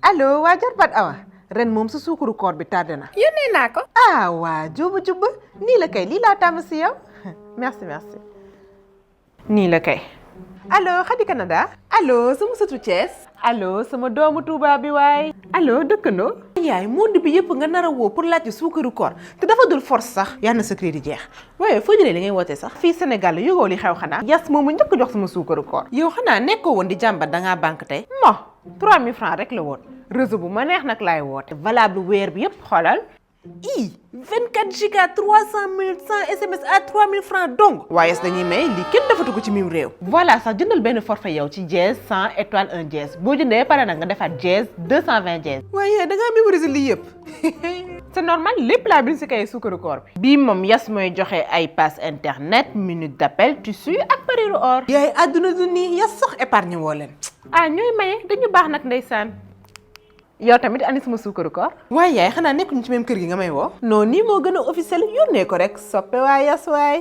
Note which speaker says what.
Speaker 1: allo waa jarbaat awa ren moom sa suukaru koor bi tardé na.
Speaker 2: yónnee naa ko.
Speaker 1: ah waa juba juba nii la kay lii laa tàmm si yow merci. nii la kay. allo Khady Canada. allo sama sëtu Thiès. allo sama doomu Touba bi waay. allo dëkkandoo. yaay monde bi yëpp nga nar a woo pour laajte suukaru koor te dafa dul force sax. yal na sa crédit jeex waaye foo jëlee li ngay woote sax. fii Sénégal la yëgoo li xew xanaa. yas moomu njëkk jox sama suukaru koor. yow xanaa nekkoo woon di jàmbat da ngaa banque tey. mo 3000 francs rek la woon. réseau bu ma neex nag laay woote. valable weer bi yëpp xoolal. 24 giga 300 minutes sans SMS à 3000 francs donc. waaye dañuy may lii kenn defatu ko ci mim réew. voilà sax jëndal benn forfait yow ci dièse 100 étoile 1 dièse boo jëndee pare nag nga defaat dièse 220 dièse. waaye da ngaa mémoriser lii yëpp. c'est normal lépp laa bind si kay suukaru koor bi. bii moom yas mooy joxe ay passe internet minute d'appel tissu ak pariru or. yaay àdduna du nii yas sax épargne woo leen. ah ñooy maye dañu baax nag ndeysaan. yow tamit andi sama suukaru koor. waaye yaay xanaa nekkuñu ci même kër gi nga may woo. non nii moo gën a officiel yónnee ko rek soppe waay yas waay.